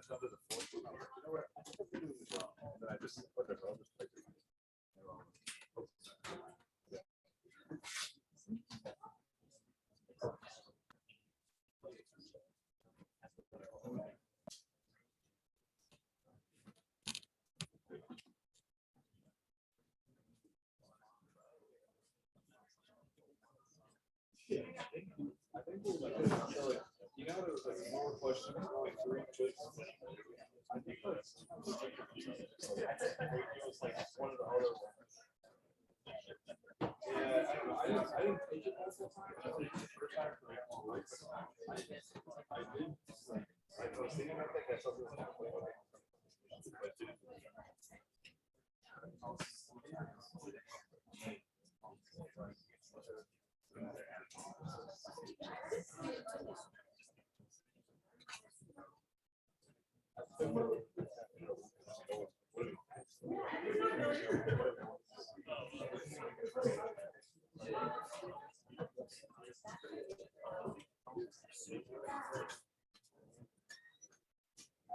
I think so, you know, there was like more questions, like 3 choices. I think that's it was like one of the other ones. Yeah, I don't know. I didn't take it as the time. I think the first time for like 4 weeks. I did. Like, I was thinking about that. I thought it was halfway.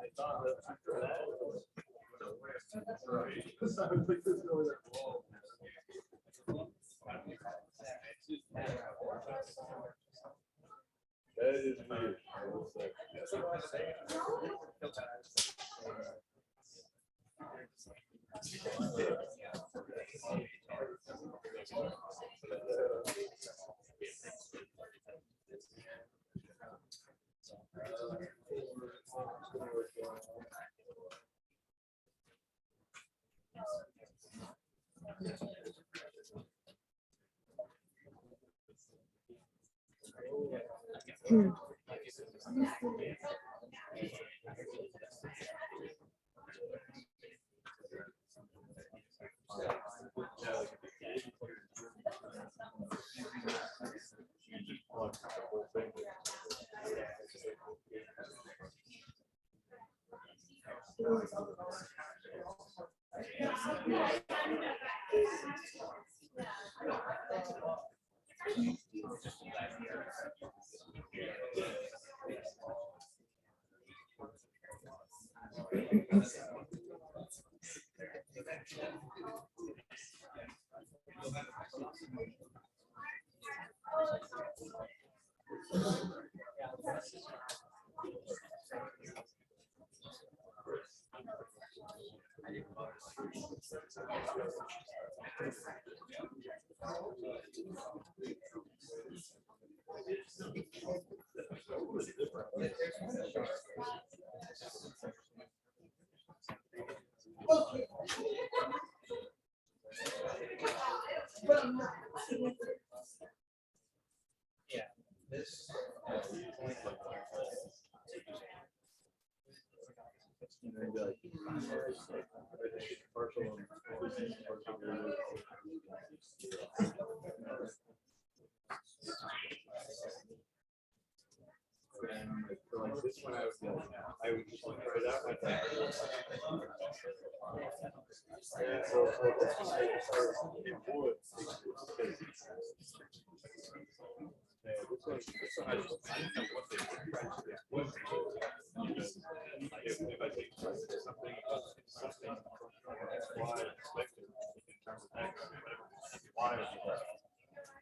I thought that after that, right. So I was like, this is really like, whoa. That is weird. Yeah, this This one I would just look right out like that. Yeah, so this one I just started in wood. Yeah, this one I just I didn't know what they were trying to do. If I take something why I expected in terms of X, why would be left.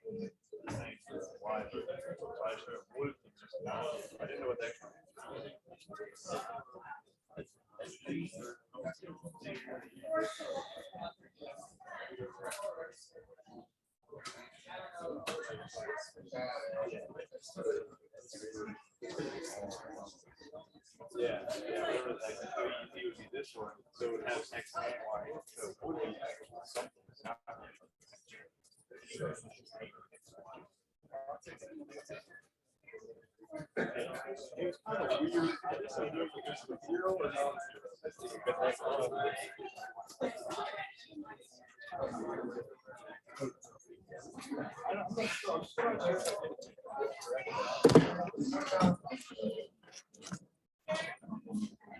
The same for why, but I started wood and just I didn't know what that was. Yeah, remember that it would be this one, so it would have X and Y. So it would be something that's not. It's kind of weird. I just don't know if it's a 0 or not.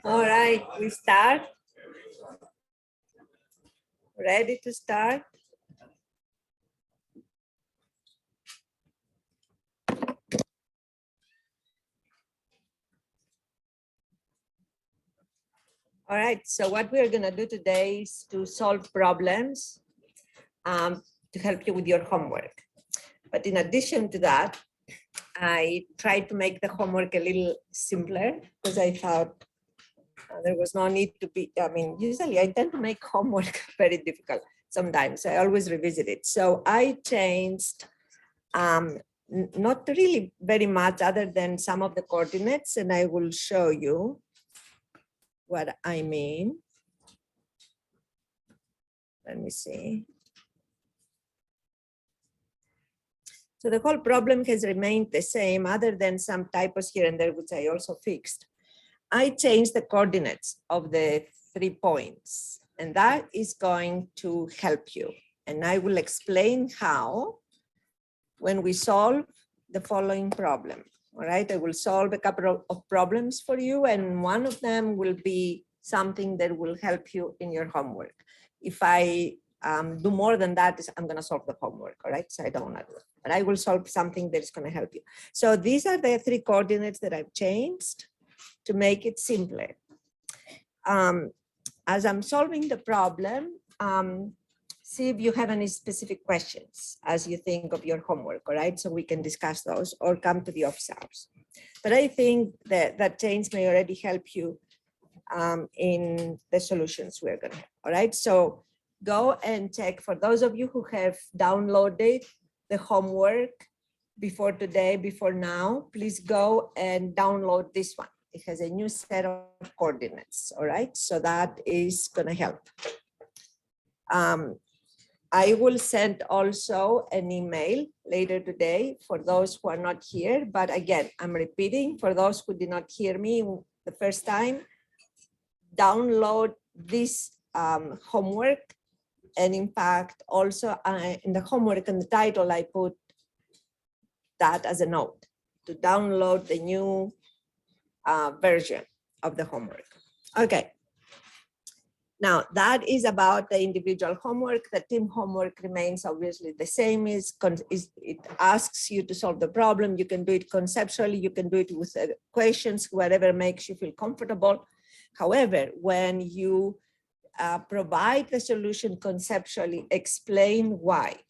All right, we start. Ready to start? All right, so what we're gonna do today is to solve problems to help you with your homework. But in addition to that, I tried to make the homework a little simpler because I thought there was no need to be, I mean, usually I tend to make homework very difficult sometimes. I always revisit it. So I changed not really very much other than some of the coordinates, and I will show you what I mean. Let me see. So the whole problem has remained the same other than some typos here and there, which I also fixed. I changed the coordinates of the 3 points, and that is going to help you. And I will explain how when we solve the following problem. All right, I will solve a couple of problems for you, and one of them will be something that will help you in your homework. If I do more than that, I'm going to solve the homework. All right, so I don't want to do it, but I will solve something that is going to help you. So these are the 3 coordinates that I've changed to make it simpler. As I'm solving the problem, see if you have any specific questions as you think of your homework, all right? So we can discuss those or come to the office hours. But I think that that change may already help you in the solutions we're gonna have, all right? So go and check, for those of you who have downloaded the homework before today, before now, please go and download this one. It has a new set of coordinates, all right? So that is gonna help. I will send also an email later today for those who are not here. But again, I'm repeating for those who did not hear me the first time, download this homework. And in fact, also in the homework and the title, I put that as a note to download the new version of the homework. Okay. Now that is about the individual homework. The team homework remains obviously the same. It asks you to solve the problem. You can do it conceptually. You can do it with questions, whatever makes you feel comfortable. However, when you provide the solution conceptually, explain why.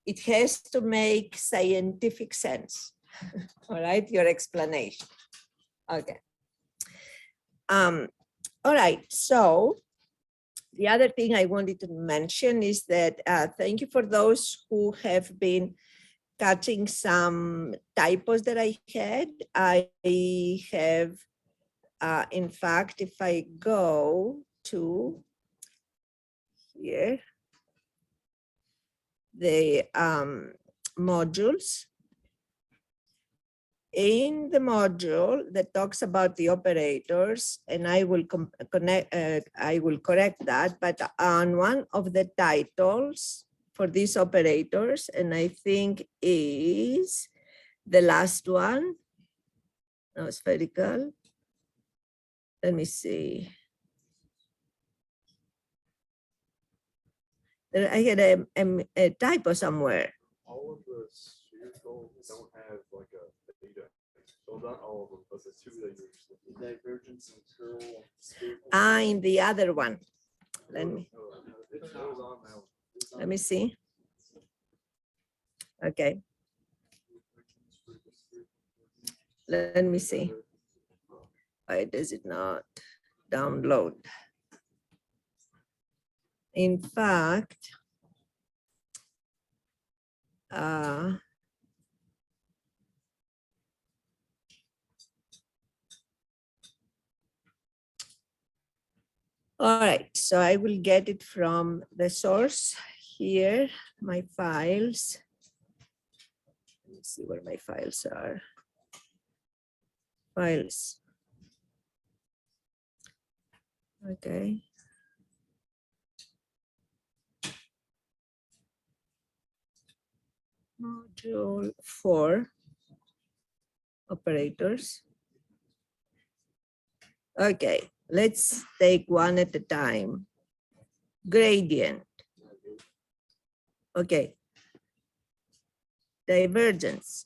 It has to make scientific sense. All right, your explanation. Okay. All right, so the other thing I wanted to mention is that thank you for those who have been catching some typos that I had. I have, in fact, if I go to here, the modules, in the module that talks about the operators, and I will correct that, but on one of the titles for these operators, and I think is the last one, no, spherical. Let me see. I had a typo somewhere. All of the spherical don't have like a theta. Well, not all of them, but the 2 that you're just looking at. Divergence and curl. In the other one. Let me see. Okay. Let me see. Why does it not download? In fact, all right, so I will get it from the source here, my files. Let me see where my files are. Files. Okay. Module 4, operators. Okay, let's take one at a time. Gradient. Okay. Divergence.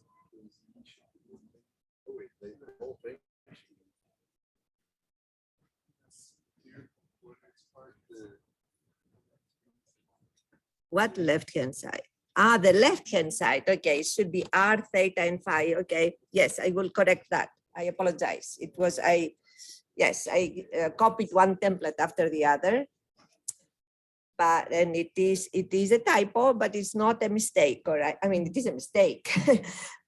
What left-hand side? Ah, the left-hand side. Okay, it should be r, theta, and phi. Okay, yes, I will correct that. I apologize. It was yes, I copied one template after the other. But and it is a typo, but it's not a mistake, all right? I mean, it is a mistake,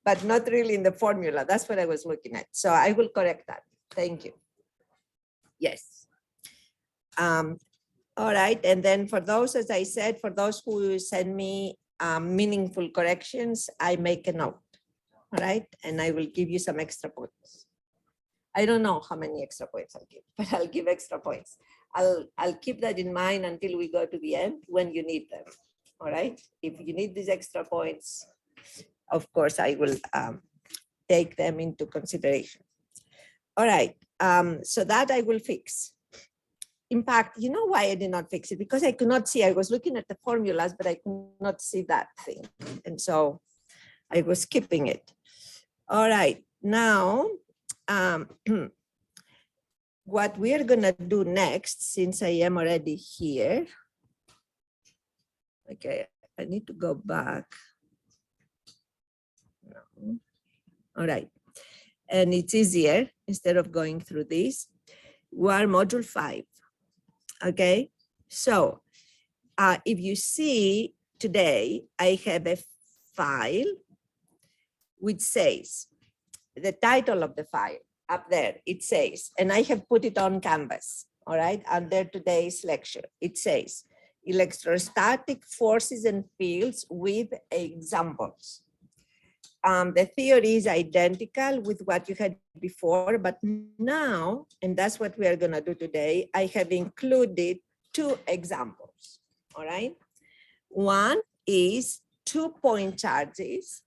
but not really in the formula. That's what I was looking at. So I will correct that. Thank you. Yes. All right. And then for those, as I said, for those who send me meaningful corrections, I make a note. All right. And I will give you some extra points. I don't know how many extra points I'll give, but I'll give extra points. I'll keep that in mind until we go to the end when you need them. All right. If you need these extra points, of course, I will take them into consideration. All right. So that I will fix. In fact, you know why I did not fix it? Because I could not see. I was looking at the formulas, but I could not see that thing. And so I was skipping it. All right. Now, what we're going to do next, since I am already here. Okay, I need to go back. No. All right. And it's easier instead of going through this. We are module 5. Okay, so if you see today, I have a file which says the title of the file up there. It says, and I have put it on Canvas, all right, under today's lecture. It says electrostatic forces and fields with examples. The theory is identical with what you had before, but now, and that's what we are going to do today, I have included 2 examples, all right? One is 2-point charges,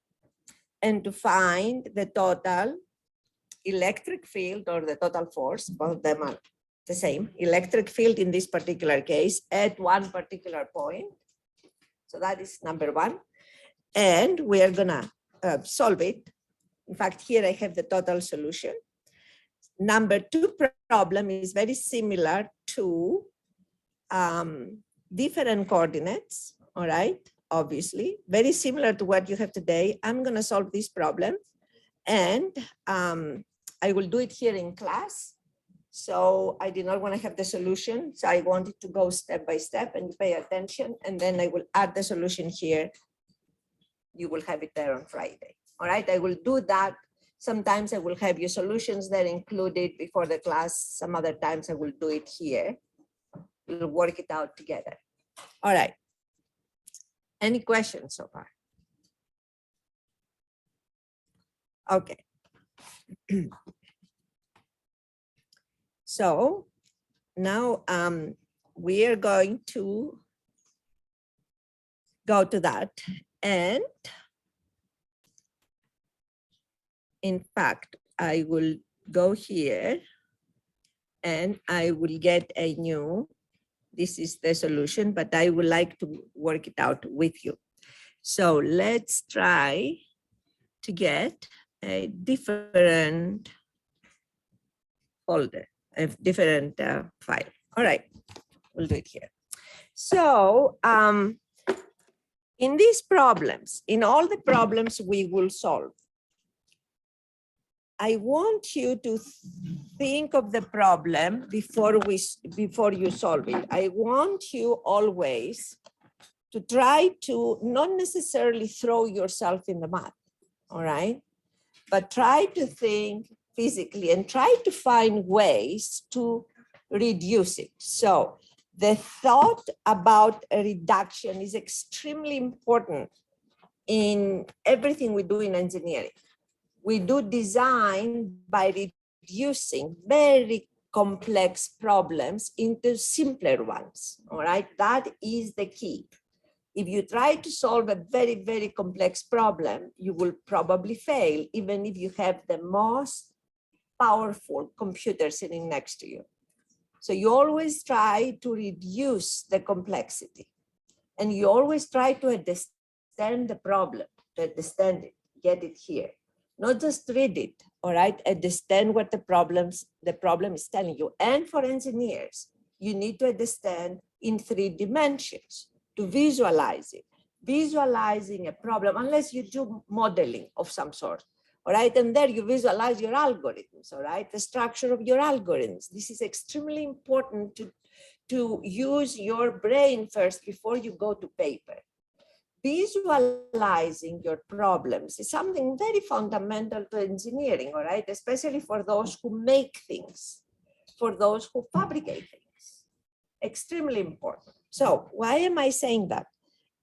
and to find the total electric field or the total force, both of them are the same, electric field in this particular case at one particular point. So that is number 1. And we are going to solve it. In fact, here I have the total solution. Number 2 problem is very similar to different coordinates, all right? Obviously, very similar to what you have today. I'm going to solve this problem, and I will do it here in class. So I did not want to have the solution. So I wanted to go step by step and pay attention, and then I will add the solution here. You will have it there on Friday. All right, I will do that. Sometimes I will have your solutions there included before the class. Some other times I will do it here. We'll work it out together. All right. Any questions so far? Okay. So now we are going to go to that. And in fact, I will go here and I will get a new, this is the solution, but I would like to work it out with you. So let's try to get a different folder, a different file. All right, we'll do it here. So in these problems, in all the problems we will solve, I want you to think of the problem before you solve it. I want you always to try to not necessarily throw yourself in the mud, all right? But try to think physically and try to find ways to reduce it. So the thought about a reduction is extremely important in everything we do in engineering. We do design by reducing very complex problems into simpler ones, all right? That is the key. If you try to solve a very, very complex problem, you will probably fail, even if you have the most powerful computer sitting next to you. So you always try to reduce the complexity, and you always try to understand the problem, to understand it, get it here. Not just read it, all right? Understand what the problem is telling you. And for engineers, you need to understand in 3 dimensions. to visualize it. Visualizing a problem, unless you do modeling of some sort, all right? And there you visualize your algorithms, all right? The structure of your algorithms. This is extremely important to use your brain first before you go to paper. Visualizing your problems is something very fundamental to engineering, all right? Especially for those who make things, for those who fabricate things. Extremely important. So why am I saying that?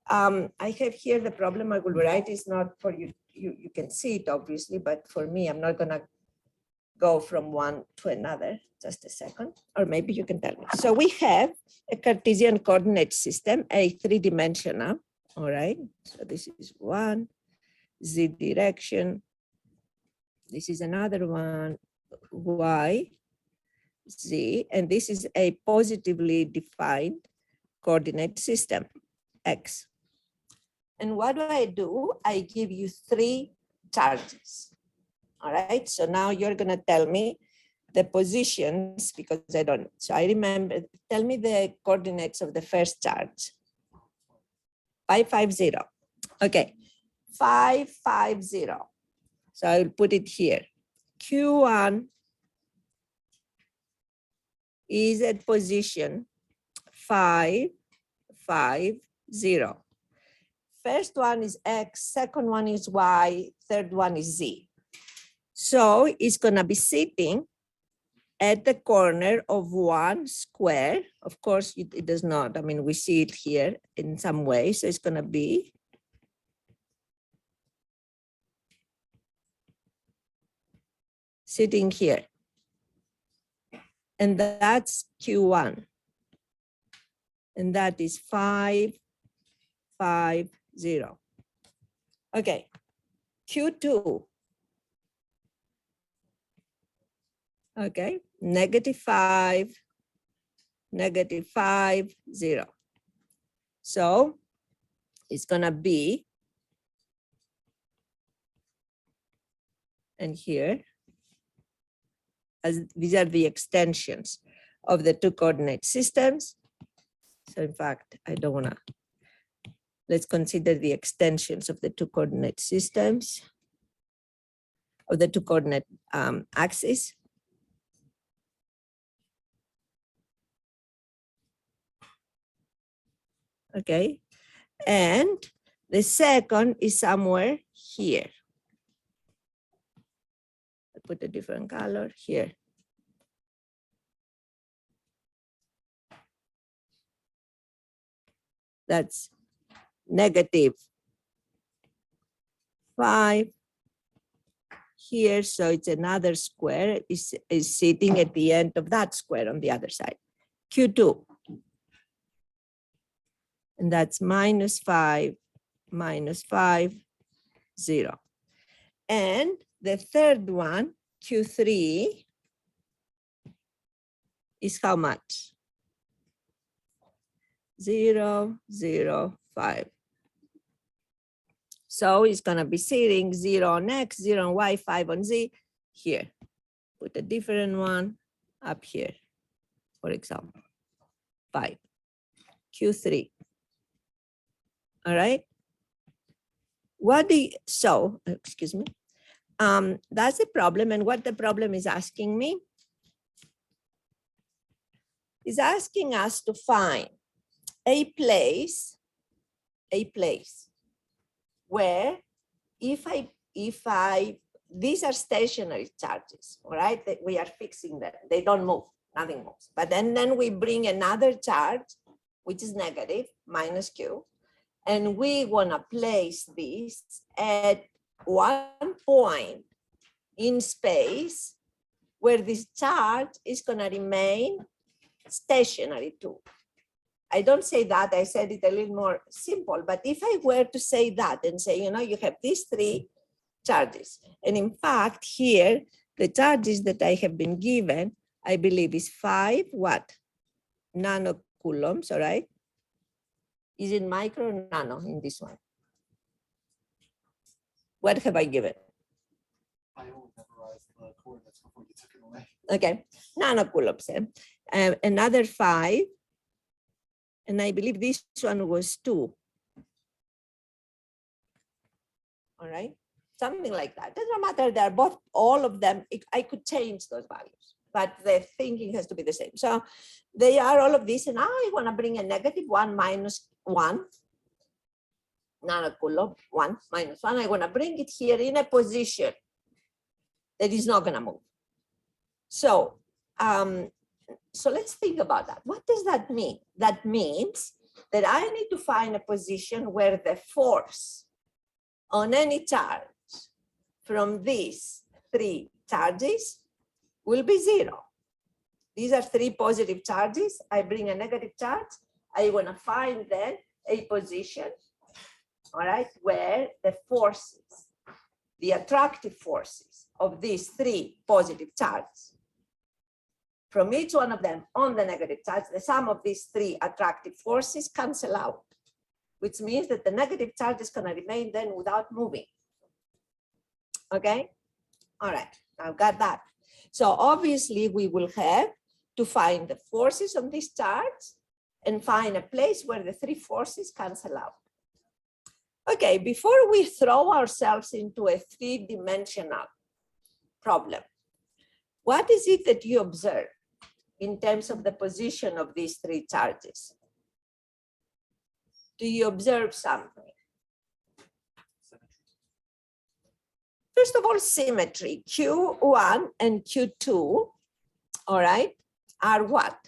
I have here the problem I will write is not for you, you can see it obviously, but for me, I'm not gonna go from one to another, just a second, or maybe you can tell me. So we have a Cartesian coordinate system, a three-dimensional, all right? So this is one, Z direction. This is another one, Y, Z, and this is a positively defined coordinate system, X. And what do? I give you three charges. All right, so now you're gonna tell me the positions because I don't, so I remember, tell me the coordinates of the first charge. 550, okay, 550. So I'll put it here. Q1 is at position 550. First one is X, second one is Y, third one is Z. So it's gonna be sitting at the corner of one square. Of course, it does not, I mean, we see it here in some way. So it's gonna be sitting here. And that's Q1. And that is 550. Okay, Q2. Okay, -5, -50. So it's gonna be, and here, as these are the extensions of the two coordinate systems. So in fact, I don't wanna, let's consider the extensions of the two coordinate systems, of the two coordinate axes. Okay, and the second is somewhere here. I put a different color here. That's -5 here, so it's another square is sitting at the end of that square on the other side. Q2. And that's -5, -5, 0. And the third one, Q3, is how much? 0, 0, 5. So it's gonna be sitting 0 on X, 0 on Y, 5 on Z here. Put a different one up here, for example, 5, Q3. All right. What do you, so, excuse me. That's the problem. And what the problem is asking me is asking us to find a place where if I, these are stationary charges, all right, that we are fixing them. They don't move, nothing moves. But then we bring another charge, which is negative, -Q, and we wanna place this at one point in space where this charge is gonna remain stationary too. I don't say that, I said it a little more simple, but if I were to say that and say, you know, you have these three charges, and in fact here, the charges that I have been given, I believe is 5 what? Nanocoulombs, all right? Is it micro or nano in this one? What have I given? I only memorized the coordinates before you took it away. Okay, nanocoulombs. Another 5 And I believe this one was 2. All right, something like that. Doesn't matter, they're both, all of them, I could change those values, but the thinking has to be the same. So they are all of this, and now I want to bring a -1 minus 1, nanocoulomb, 1 minus 1. I want to bring it here in a position that is not going to move. So, so let's think about that. What does that mean? That means that I need to find a position where the force on any charge from these 3 charges will be 0. These are 3 positive charges. I bring a negative charge. I want to find then a position, all right, where the forces, the attractive forces of these 3 positive charges, from each one of them on the negative charge, the sum of these 3 attractive forces cancel out, which means that the negative charge is going to remain then without moving. Okay, all right, I've got that. So obviously we will have to find the forces on this charge and find a place where the 3 forces cancel out. Okay, before we throw ourselves into a 3-dimensional problem, what is it that you observe in terms of the position of these 3 charges? Do you observe something? First of all, symmetry. Q1 and Q2, all right, are what?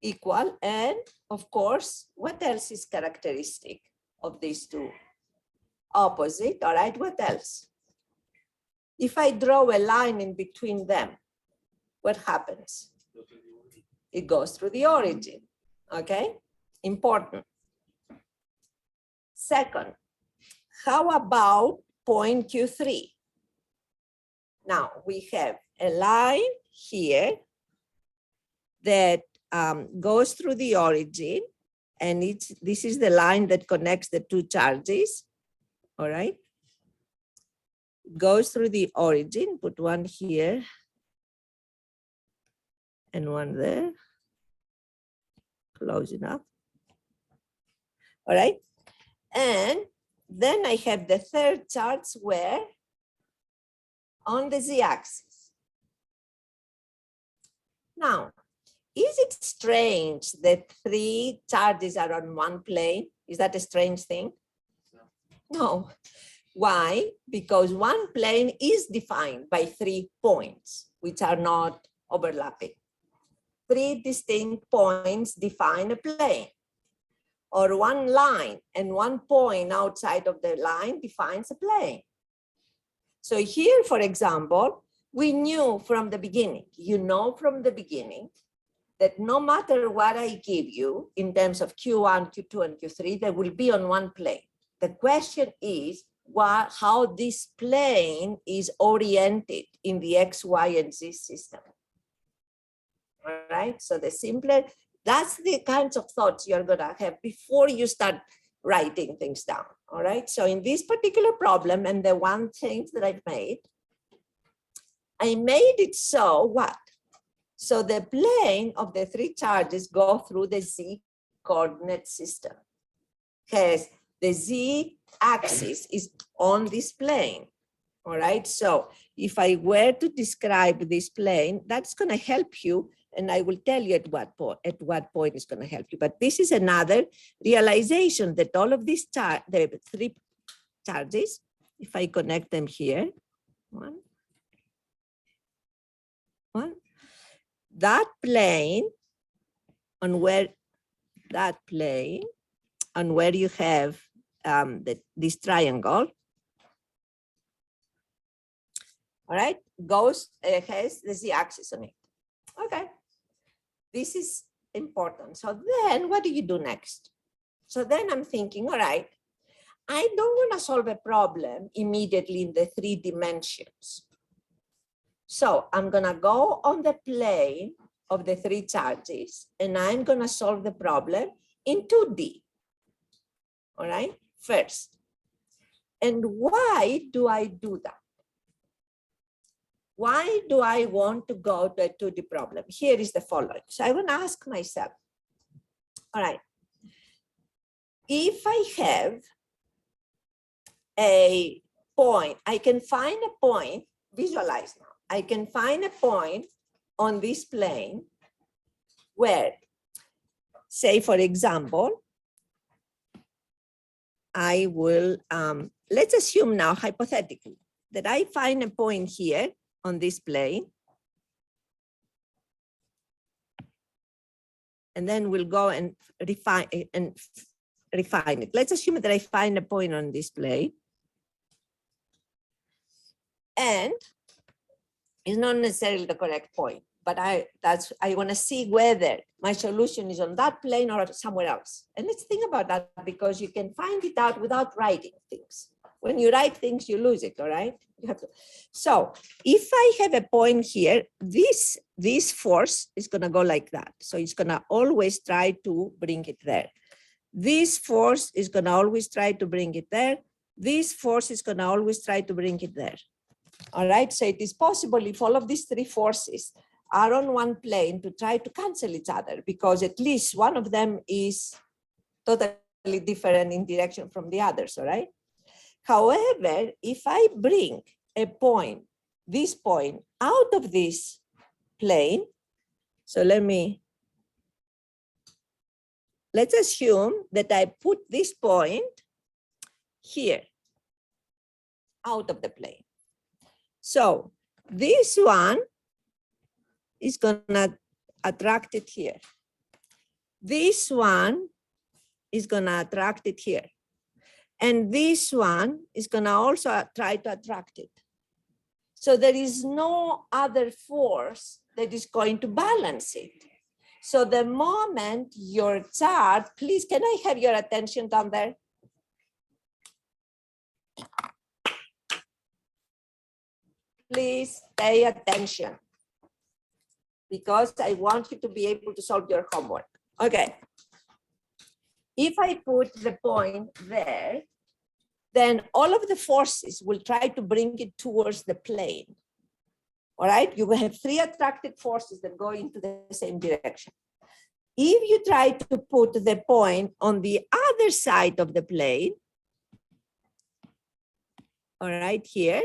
Equal. And of course, what else is characteristic of these 2? Opposite, all right, what else? If I draw a line in between them, what happens? It goes through the origin, okay? Important. Second, how about point Q3? Now we have a line here that goes through the origin, and this is the line that connects the 2 charges, all right? Goes through the origin, put one here and one there, close enough. All right, and then I have the 3rd charge where on the z-axis. Now, is it strange that 3 charges are on one plane? Is that a strange thing? No. Why? Because one plane is defined by 3 points, which are not overlapping. 3 distinct points define a plane, or one line and one point outside of the line defines a plane. So here, for example, we knew from the beginning, you know from the beginning, that no matter what I give you in terms of Q1, Q2, and Q3, they will be on one plane. The question is how this plane is oriented in the X, Y, and Z system. All right, so the simpler, that's the kinds of thoughts you're gonna have before you start writing things down, all right? So in this particular problem, and the one change that I've made, I made it so what? So the plane of the 3 charges go through the Z coordinate system, because the Z axis is on this plane, all right? So if I were to describe this plane, that's gonna help you, and I will tell you at what point it's going to help you. But this is another realization that all of these the 3 charges, if I connect them here, one, that plane on where you have this triangle, all right, has the Z-axis on it. Okay. This is important. So then what do you do next? So then I'm thinking, all right, I don't want to solve a problem immediately in the 3 dimensions. So I'm going to go on the plane of the 3 charges, and I'm going to solve the problem in 2D. All right, first. And why do I do that? Why do I want to go to a 2D problem? Here is the following. So I want to ask myself, All right. If I have a point, I can find a point, visualize now. I can find a point on this plane where, say, for example, I will, let's assume now hypothetically that I find a point here on this plane. And then we'll go and refine it. Let's assume that I find a point on this plane. And it's not necessarily the correct point, but I want to see whether my solution is on that plane or somewhere else. And let's think about that, because you can find it out without writing things. When you write things, you lose it, all right? You have to. So if I have a point here, this force is going to go like that. So it's going to always try to bring it there. This force is going to always try to bring it there. This force is going to always try to bring it there. All right, so it is possible if all of these three forces are on one plane to try to cancel each other, because at least one of them is totally different in direction from the others, all right? However, if I bring a point, this point, out of this plane, so let's assume that I put this point here, out of the plane. So this one is gonna attract it here. This one is gonna attract it here. And this one is gonna also try to attract it. So there is no other force that is going to balance it. So the moment your chart, please, can I have your attention down there? Please pay attention, because I want you to be able to solve your homework. Okay. If I put the point there, then all of the forces will try to bring it towards the plane. All right, you will have three attracted forces that go into the same direction. If you try to put the point on the other side of the plane, all right, here,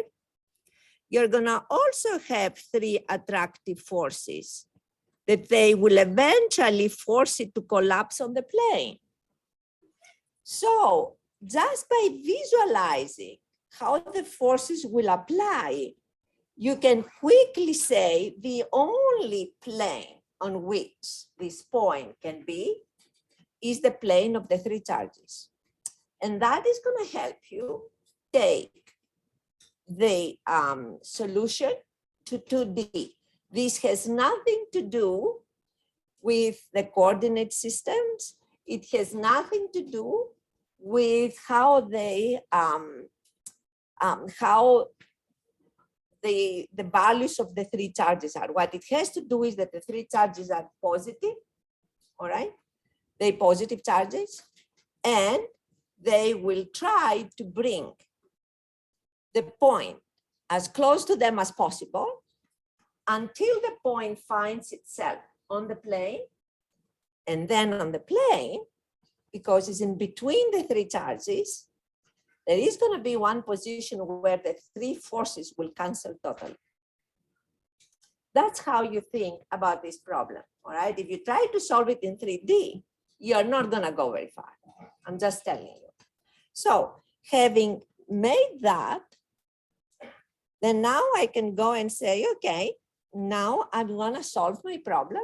you're gonna also have three attractive forces that they will eventually force it to collapse on the plane. So just by visualizing how the forces will apply, you can quickly say the only plane on which this point can be is the plane of the three charges. And that is going to help you take the solution to 2D. This has nothing to do with the coordinate systems. It has nothing to do with how they the values of the three charges are. What it has to do is that the three charges are positive, all right? They're positive charges, and they will try to bring the point as close to them as possible until the point finds itself on the plane, and then on the plane, because it's in between the three charges, there is going to be one position where the three forces will cancel totally. That's how you think about this problem, all right? If you try to solve it in 3D, you're not going to go very far. I'm just telling you. So having made that, then now I can go and say, okay, now I'm going to solve my problem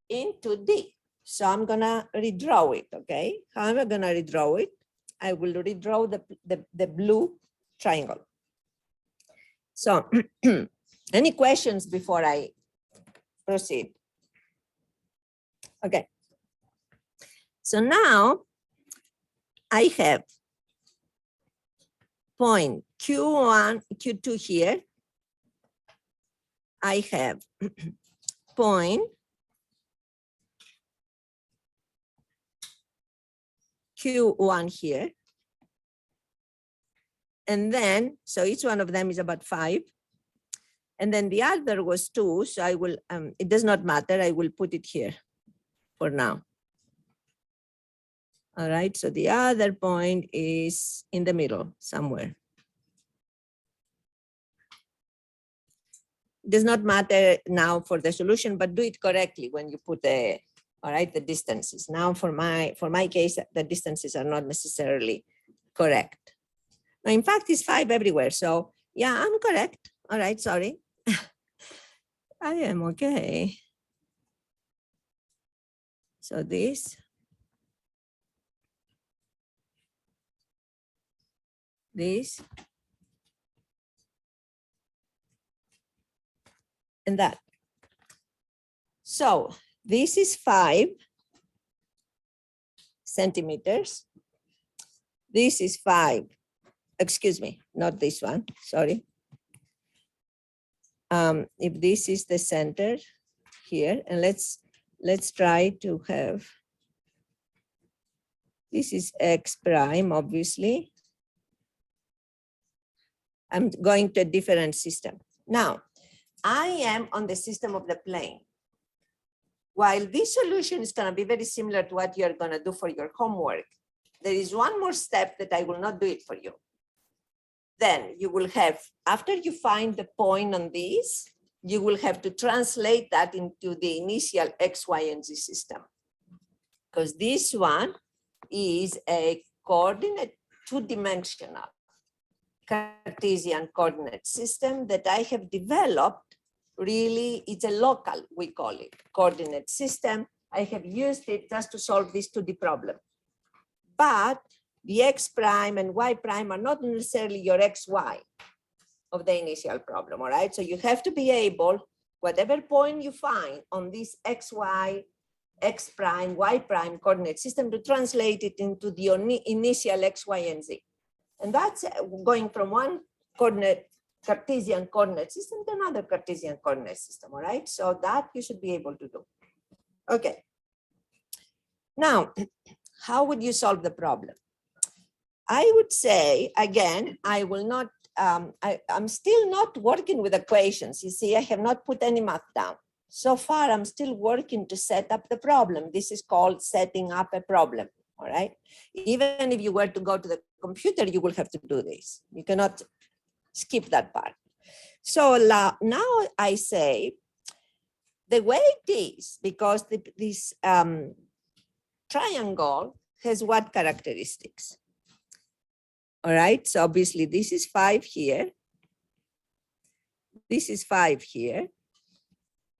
in 2D. So I'm going to redraw it, okay? How am I going to redraw it? I will redraw the blue triangle. So any questions before I proceed? Okay. So now I have point Q1, Q2 here. I have point Q1 here. And then, so each one of them is about 5. And then the other was 2. So I will, it does not matter. I will put it here for now. All right, so the other point is in the middle somewhere. Does not matter now for the solution, but do it correctly when you put the, all right, the distances. Now for my case, the distances are not necessarily correct. Now, in fact, it's 5 everywhere. So yeah, I'm correct. All right, sorry. I am okay. So this. And that. So this is 5 centimeters. This is 5, excuse me, not this one, sorry. If this is the center here, and let's try to have, this is X prime, obviously. I'm going to a different system. Now, I am on the system of the plane. While this solution is going to be very similar to what you're going to do for your homework, there is one more step that I will not do it for you. Then you will have, after you find the point on this, you will have to translate that into the initial X, Y, and Z system. Because this one is a coordinate, two-dimensional Cartesian coordinate system that I have developed. Really, it's a local, we call it, coordinate system. I have used it just to solve this 2D problem. But the X prime and Y prime are not necessarily your XY of the initial problem, all right? So you have to be able, whatever point you find on this XY, X prime, Y prime coordinate system, to translate it into the initial X, Y, and Z. And that's going from one coordinate, Cartesian coordinate system to another Cartesian coordinate system, all right? So that you should be able to do. Okay. Now, how would you solve the problem? I would say, again, I will not, I'm still not working with equations. You see, I have not put any math down. So far, I'm still working to set up the problem. This is called setting up a problem, all right? Even if you were to go to the computer, you will have to do this. You cannot skip that part. So now I say, the way it is, because this triangle has what characteristics? All right, so obviously this is 5 here. This is 5 here.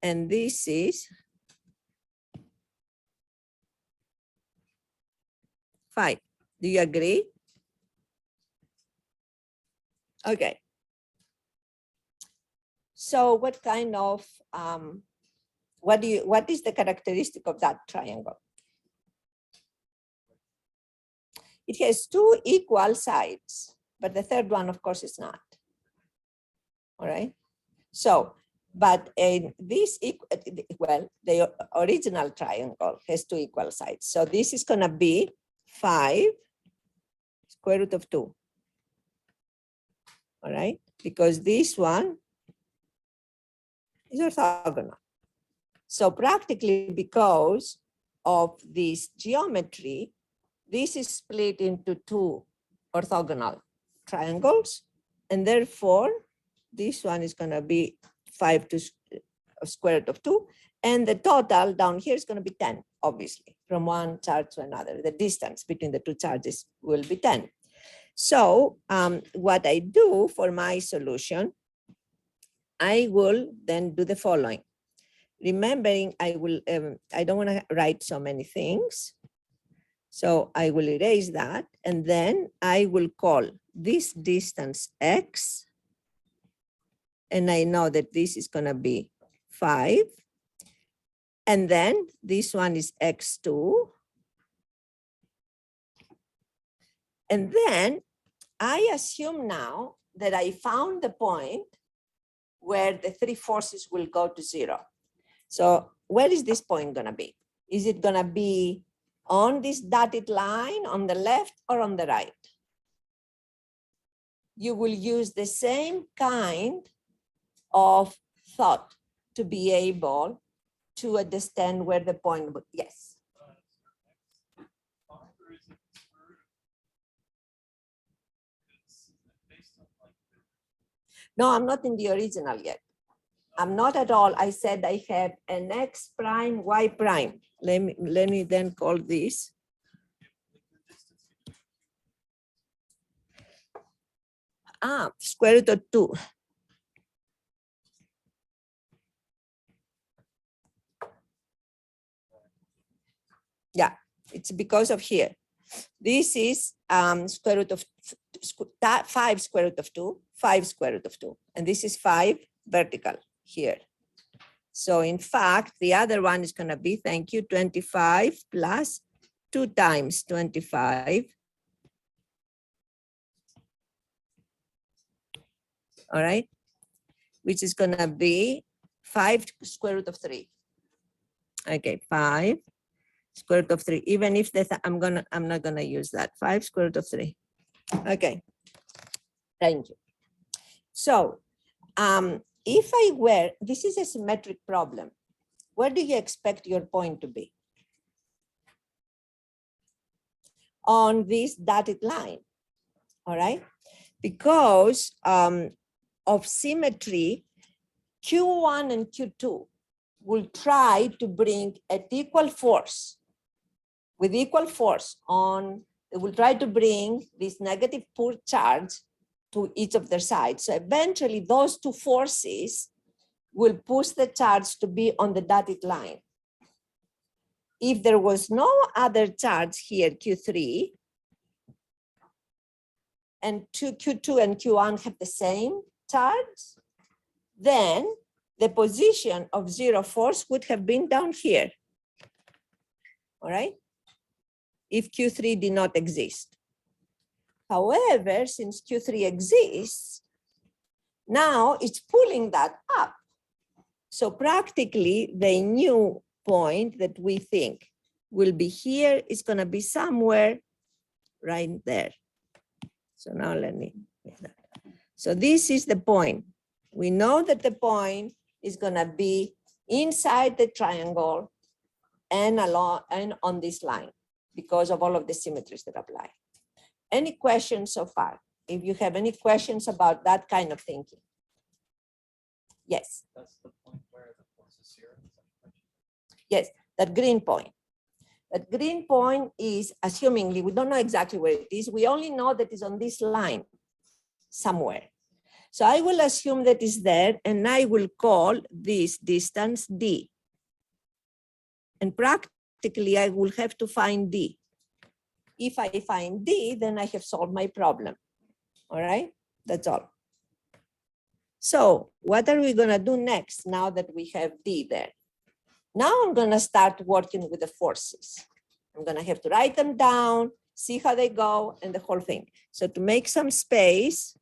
And this is 5. Do you agree? Okay. So what kind of, what is the characteristic of that triangle? It has 2 equal sides, but the third one, of course, is not. All right. So, but this, well, the original triangle has 2 equal sides. So this is going to be 5 square root of 2. All right. Because this one is orthogonal. So practically, because of this geometry, this is split into 2 orthogonal triangles, and therefore this one is going to be 5 to square root of 2, and the total down here is going to be 10, obviously, from one charge to another. The distance between the 2 charges will be 10. So what I do for my solution, I will then do the following. Remembering, I don't want to write so many things. So I will erase that, and then I will call this distance X, and I know that this is going to be 5, and then this one is X2, and then I assume now that I found the point where the 3 forces will go to 0. So where is this point going to be? Is it going to be on this dotted line on the left or on the right? You will use the same kind of thought to be able to understand where the point would, yes. Or is it No, I'm not in the original yet. I'm not at all. I said I have an X prime, Y prime. Let me then call this. Square root of 2. Yeah, it's because of here. This is square root of 5 square root of 2, 5 square root of 2. And this is 5 vertical here. So in fact, the other one is going to be, thank you, 25 plus 2 times 25. All right, which is going to be 5 square root of 3. Okay, 5 square root of 3. Even if I'm not gonna use that. 5 square root of 3. Okay, thank you. So if I were, this is a symmetric problem. Where do you expect your point to be? On this dotted line, all right? Because of symmetry, Q1 and Q2 will try to bring at equal force, with equal force on, they will try to bring this negative poor charge to each of their sides. So eventually those two forces will push the charge to be on the dotted line. If there was no other charge here, Q3, and Q2 and Q1 have the same charge, then the position of zero force would have been down here, all right? If Q3 did not exist. However, since Q3 exists, now it's pulling that up. So practically the new point that we think will be here is going to be somewhere right there. So now let me get that. So this is the point. We know that the point is going to be inside the triangle and along and on this line because of all of the symmetries that apply. Any questions so far? If you have any questions about that kind of thinking. Yes. That's the point where the force is zero. Yes, that green point. That green point is, assumingly, we don't know exactly where it is. We only know that it's on this line somewhere. So I will assume that it's there, and I will call this distance D. And practically, I will have to find D. If I find D, then I have solved my problem. All right, that's all. So what are we going to do next now that we have D there? Now I'm going to start working with the forces. I'm going to have to write them down, see how they go, and the whole thing. So to make some space,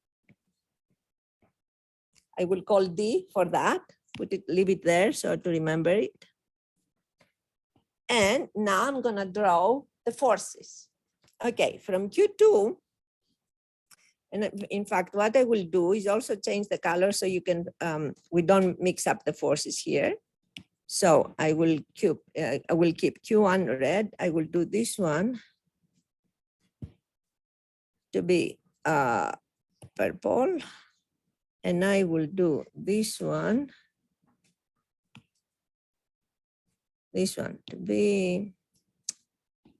I will call D for that, leave it there so to remember it. And now I'm going to draw the forces. Okay, from Q2, and in fact, what I will do is also change the color so you can, we don't mix up the forces here. So I will keep Q1 red. I will do this one to be purple. And I will do this one to be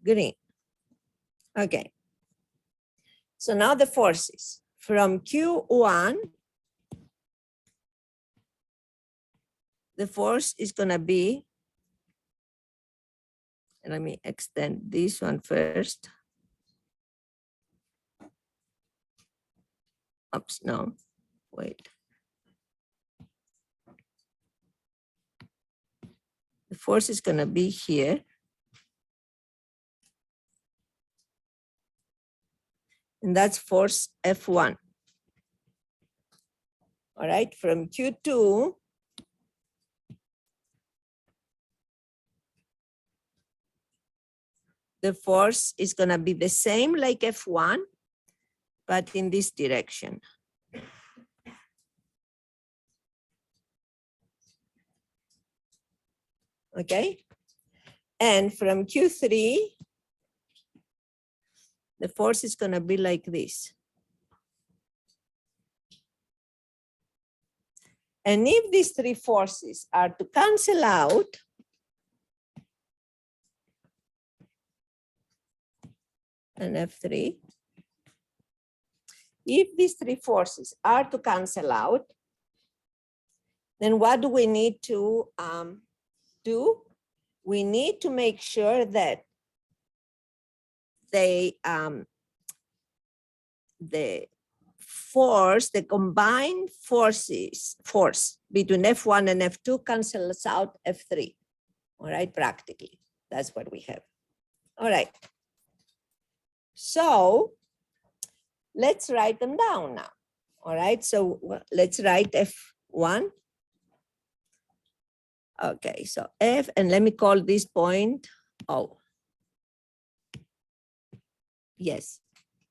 green. Okay. So now the forces from Q1, the force is going to be, and let me extend this one first. Oops, no, wait. The force is going to be here. And that's force F1. All right, from Q2, the force is going to be the same like F1, but in this direction. Okay, and from Q3, the force is going to be like this. And if these three forces are to cancel out, and F3, if these three forces are to cancel out, then what do we need to do? We need to make sure that the combined force between F1 and F2 cancels out F3, all right, practically. That's what we have. All right. So let's write them down now. All right, so let's write F1. Okay, so F, and let me call this point O. Yes,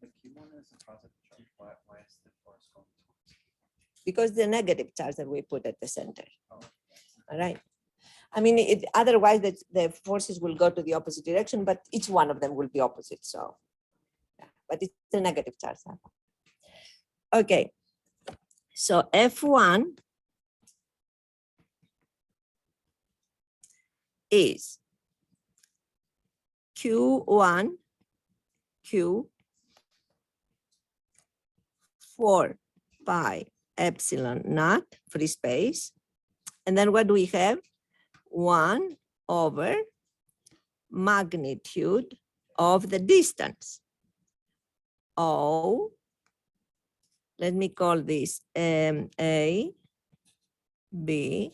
If Q1 is a positive charge, why is the force going towards? because the negative charge that we put at the center. Oh. All right. I mean, otherwise the forces will go to the opposite direction, but each one of them will be opposite. So, yeah, but it's a negative charge. Okay, so F1 is Q1, Q 4 pi epsilon naught, free space. And then what do we have? 1 over magnitude of the distance. O, let me call this A, B,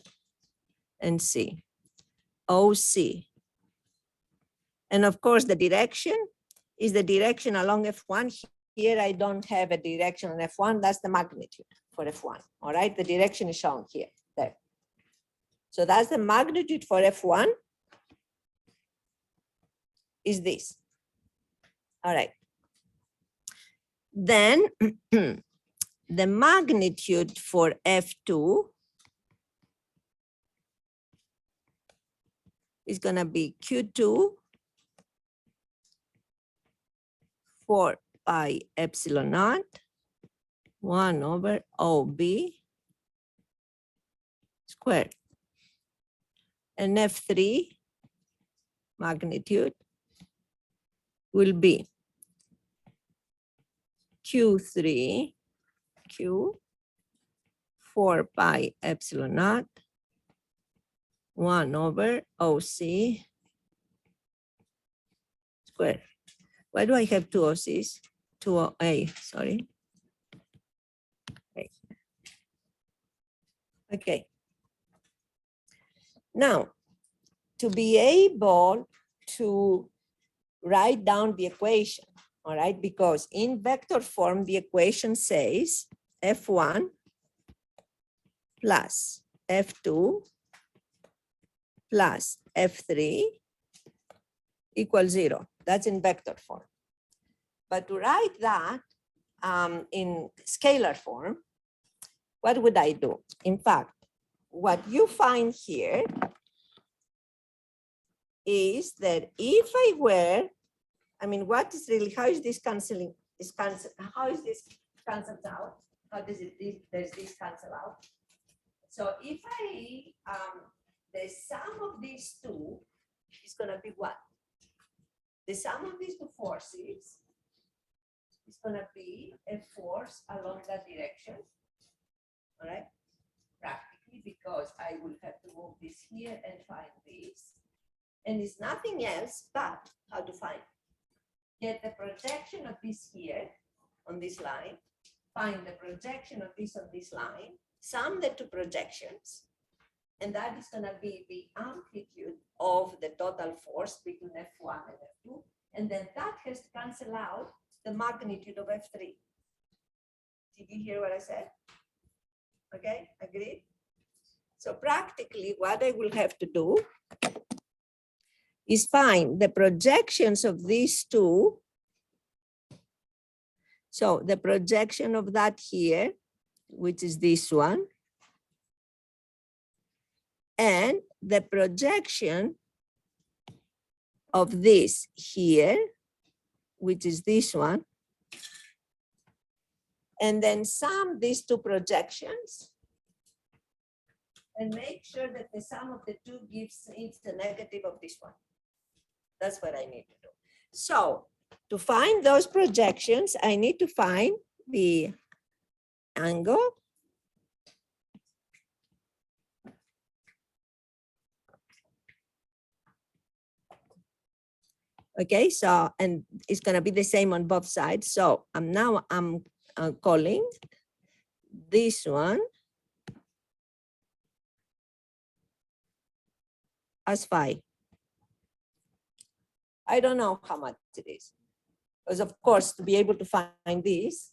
and C. OC. And of course, the direction is the direction along F1. Here, I don't have a direction on F1. That's the magnitude for F1. All right, the direction is shown here, there. So that's the magnitude for F1 is this. All right. Then the magnitude for F2 is going to be Q2 4 pi epsilon naught 1 over OB squared. And F3 magnitude will be Q3 Q 4 pi epsilon naught 1 over OC squared. Why do I have two OCs? Two OA, sorry. Okay. Now, to be able to write down the equation, all right, because in vector form, the equation says F1 plus F2 plus F3 equals 0. That's in vector form. But to write that in scalar form, what would I do? In fact, what you find here is that if I were, I mean, what is really, how is this canceling? How is this canceled out? How does does this cancel out? So if I, the sum of these two is going to be what? The sum of these two forces is going to be a force along that direction, all right? Practically, because I will have to move this here and find this. And it's nothing else but how to find. Get the projection of this here on this line, find the projection of this on this line, sum the two projections, and that is going to be the amplitude of the total force between F1 and F2, and then that has to cancel out the magnitude of F3. Did you hear what I said? Okay, agreed? So practically what I will have to do is find the projections of these two. So the projection of that here, which is this one, and the projection of this here, which is this one, and then sum these two projections, and make sure that the sum of the two gives it's the negative of this one. That's what I need to do. So to find those projections, I need to find the angle. Okay, so, and it's gonna be the same on both sides. So I'm calling this one as phi. I don't know how much it is. Because of course, to be able to find this,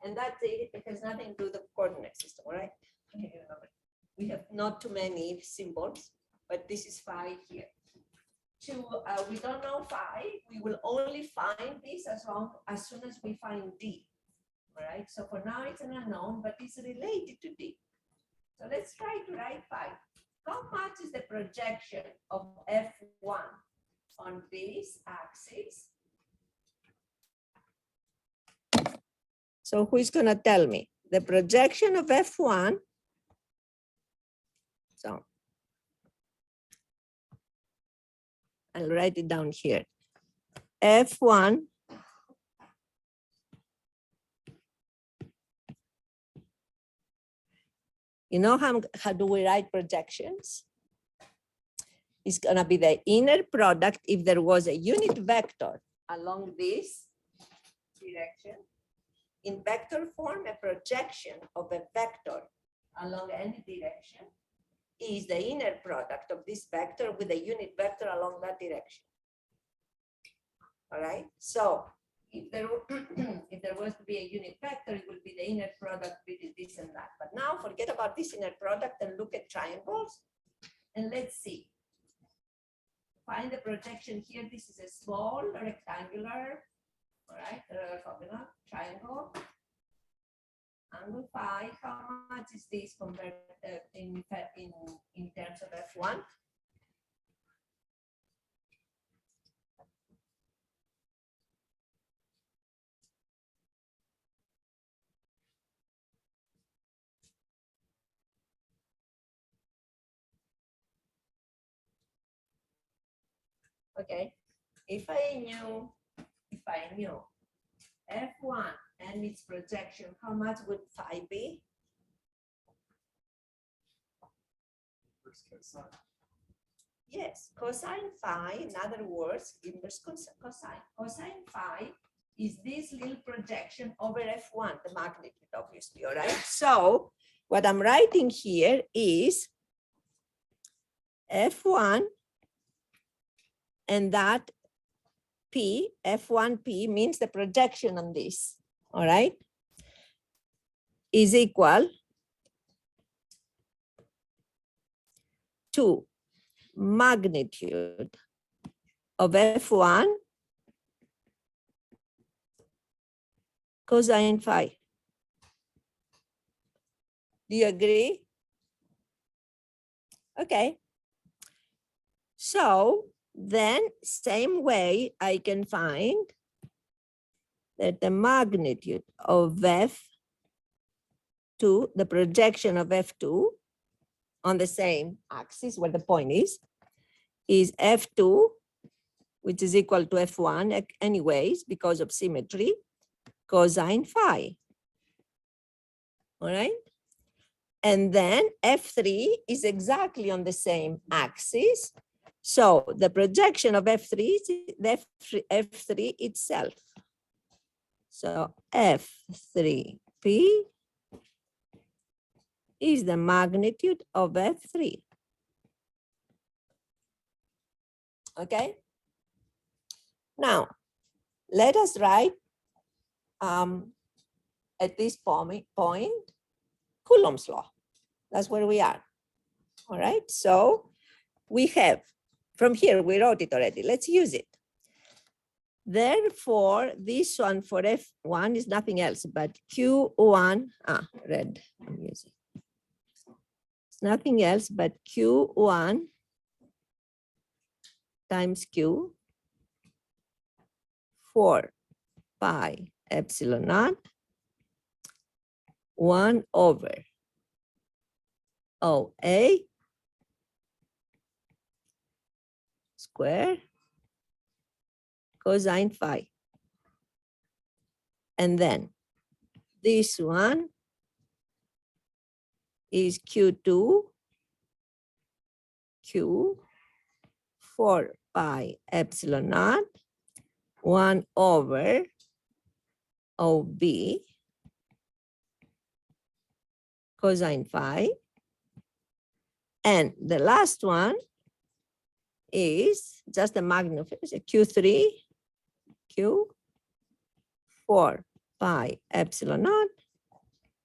and that's it, it has nothing to do with the coordinate system, right? We have not too many symbols, but this is phi here. We don't know phi, we will only find this as soon as we find D. All right, so for now it's an unknown, but it's related to D. So let's try to write phi. How much is the projection of F1 on this axis? So who is going to tell me? The projection of F1. So I'll write it down here. F1 you know how do we write projections? It's going to be the inner product if there was a unit vector along this direction. In vector form, a projection of a vector along any direction is the inner product of this vector with a unit vector along that direction. All right, so if there was to be a unit vector, it will be the inner product between this and that. But now forget about this inner product and look at triangles. And let's see. Find the projection here. This is a small rectangular, all right, triangle. Angle phi, how much is this compared in terms of F1? Okay, if I knew F1 and its projection, how much would phi be? Yes, cosine phi, in other words, inverse cosine. Cosine phi is this little projection over F1, the magnitude, obviously, all right? So what I'm writing here is F1 and that P, F1P means the projection on this, all right, is equal to magnitude of F1 cosine phi. Do you agree? Okay. So then same way I can find that the magnitude of F2, the projection of F2 on the same axis where the point is F2, which is equal to F1 anyways because of symmetry, cosine phi. All right. And then F3 is exactly on the same axis. So the projection of F3 is the F3 itself. So F3P is the magnitude of F3. Okay. Now, let us write at this point Coulomb's law. That's where we are. All right. So we have, from here, we wrote it already. Let's use it. Therefore, this one for F1 is nothing else but Q1, red, I'm using. It's nothing else but Q1 times Q 4 pi epsilon naught 1 over OA square cosine phi. And then this one is Q2 Q 4 pi epsilon naught 1 over OB cosine phi. And the last one is just the magnification, Q3 Q 4 pi epsilon naught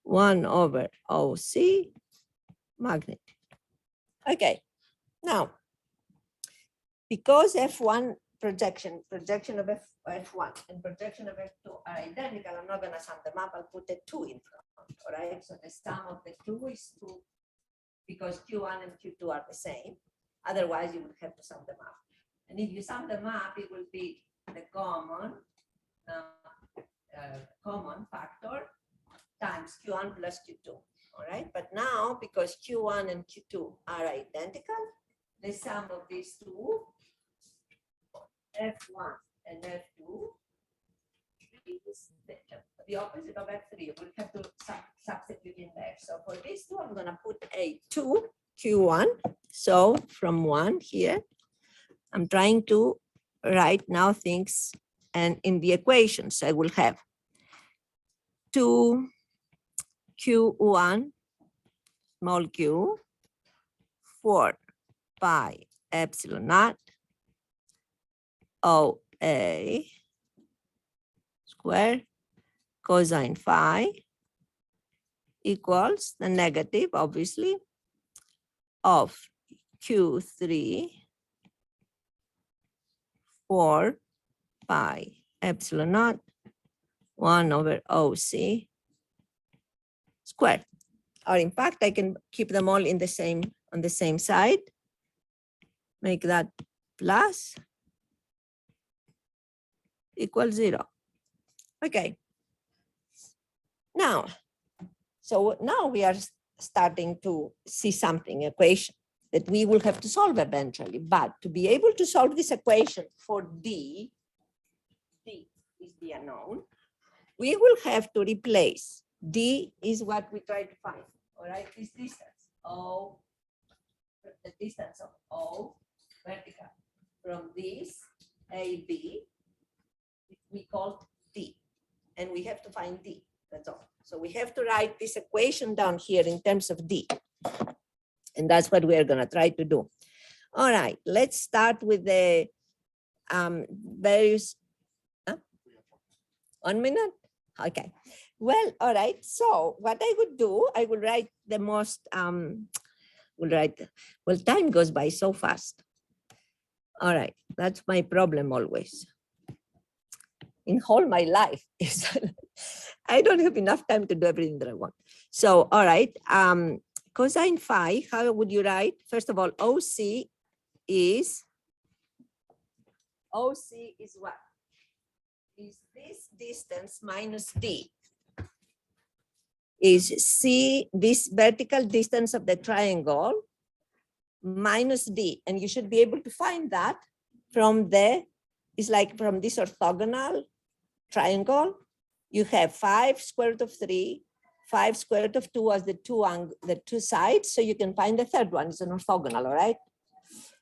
1 over OC magnitude. Okay, now, because F1 projection of F1 and projection of F2 are identical, I'm not gonna sum them up, I'll put a 2 in front, all right? So the sum of the two is 2, because Q1 and Q2 are the same. Otherwise, you would have to sum them up. And if you sum them up, it will be the common factor times Q1 plus Q2, all right? But now, because Q1 and Q2 are identical, the sum of these two, F1 and F2, is the opposite of F3. We'll have to substitute in there. So for these two, I'm gonna put a 2 Q1. So from 1 here, I'm trying to write now things, and in the equations, I will have 2 Q1 small q 4 pi epsilon naught OA square cosine phi equals the negative, obviously, of Q3 4 pi epsilon naught 1 over OC squared. Or in fact, I can keep them all in the same, on the same side. Make that plus equals 0. Okay. Now, so now we are starting to see something, equation that we will have to solve eventually. But to be able to solve this equation for D is the unknown, we will have to replace D is what we try to find, all right? This distance, O, the distance of O vertical from this AB, we call D, and we have to find D, that's all. So we have to write this equation down here in terms of D, and that's what we are gonna try to do. All right, let's start with the various, 1 minute? Okay. Well, all right. So what I would do, I will write the most, well, time goes by so fast. All right. That's my problem always. In whole my life, is I don't have enough time to do everything that I want. So, all right. Cosine phi, how would you write? First of all, OC is what? Is this distance minus D. Is C, this vertical distance of the triangle minus D. And you should be able to find that from the, it's like from this orthogonal triangle, you have 5 square root of 3, 5 square root of 2 as the two sides. So you can find the third one, it's an orthogonal, all right?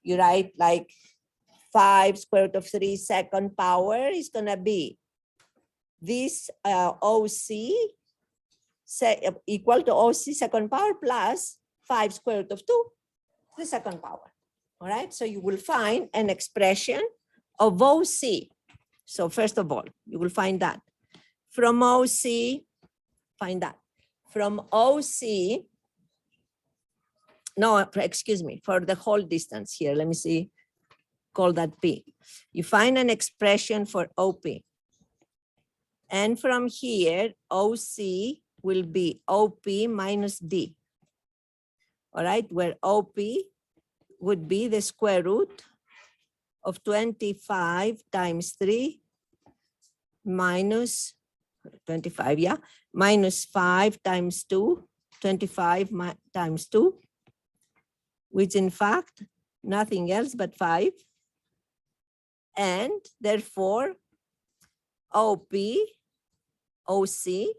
You write like 5 square root of 3 second power is gonna be this OC equal to OC second power plus 5 square root of 2, the second power. All right, so you will find an expression of OC. So first of all, you will find that. From OC, find that. From OC, no, excuse me, for the whole distance here, let me see, call that P. You find an expression for OP. And from here, OC will be OP minus D. All right, where OP would be the square root of 25 times 3 minus 25, yeah, minus 5 times 2, 25 times 2, which in fact, nothing else but 5. And therefore, OP, OC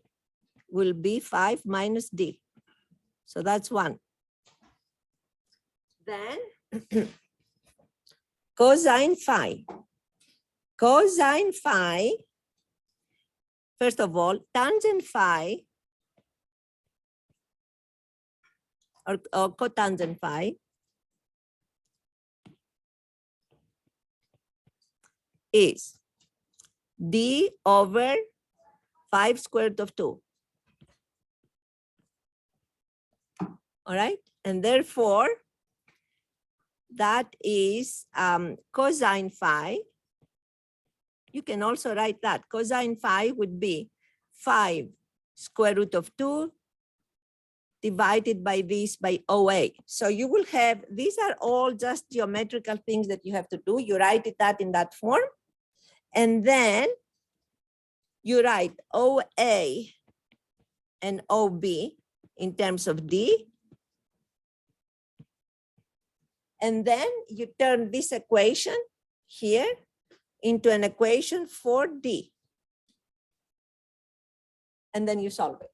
will be 5 minus D. So that's 1. Then cosine phi. Cosine phi, first of all, tangent phi or cotangent phi is D over 5 square root of 2. All right, and therefore that is cosine phi. You can also write that cosine phi would be 5 square root of 2 divided by this by OA. So you will have, these are all just geometrical things that you have to do. You write it that in that form, and then you write OA and OB in terms of D. And then you turn this equation here into an equation for D. And then you solve it.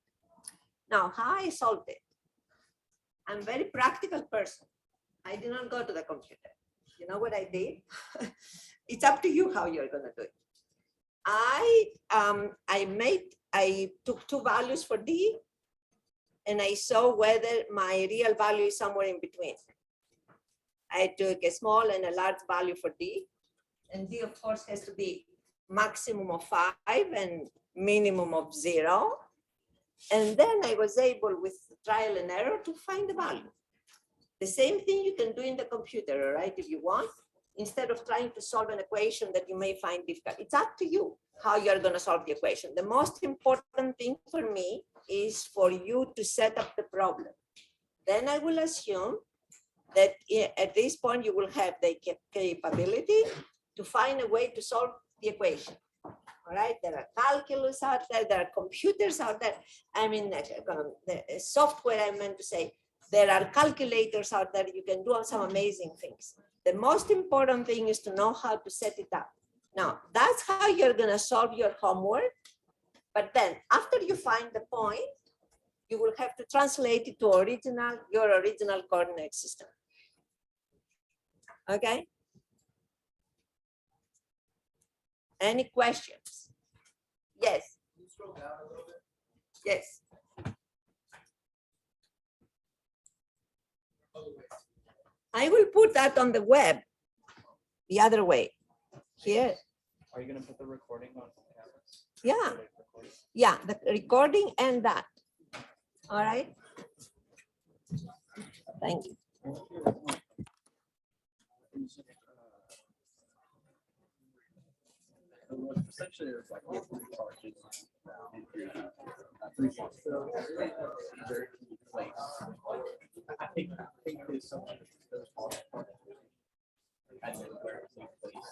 Now, how I solved it? I'm a very practical person. I did not go to the computer. You know what I did? It's up to you how you're gonna do it. I took 2 values for D, and I saw whether my real value is somewhere in between. I took a small and a large value for D, and D of course has to be maximum of 5 and minimum of 0. And then I was able with trial and error to find the value. The same thing you can do in the computer, right? If you want, instead of trying to solve an equation that you may find difficult. It's up to you how you're going to solve the equation. The most important thing for me is for you to set up the problem. Then I will assume that at this point you will have the capability to find a way to solve the equation. All right, there are calculus out there, there are computers out there. I mean, the software, I meant to say, there are calculators out there. You can do some amazing things. The most important thing is to know how to set it up. Now, that's how you're going to solve your homework. But then after you find the point, you will have to translate it to your original coordinate system. Okay? Any questions? Yes. Can you scroll down a little bit? Yes. I will put that on the web the other way. Here. Are you going to put the recording on cameras? Yeah. Yeah, the recording and that. All right. Thank you. Essentially, it's like you have 3 charges. Very key place. I think the assumption is those are and then where it takes place.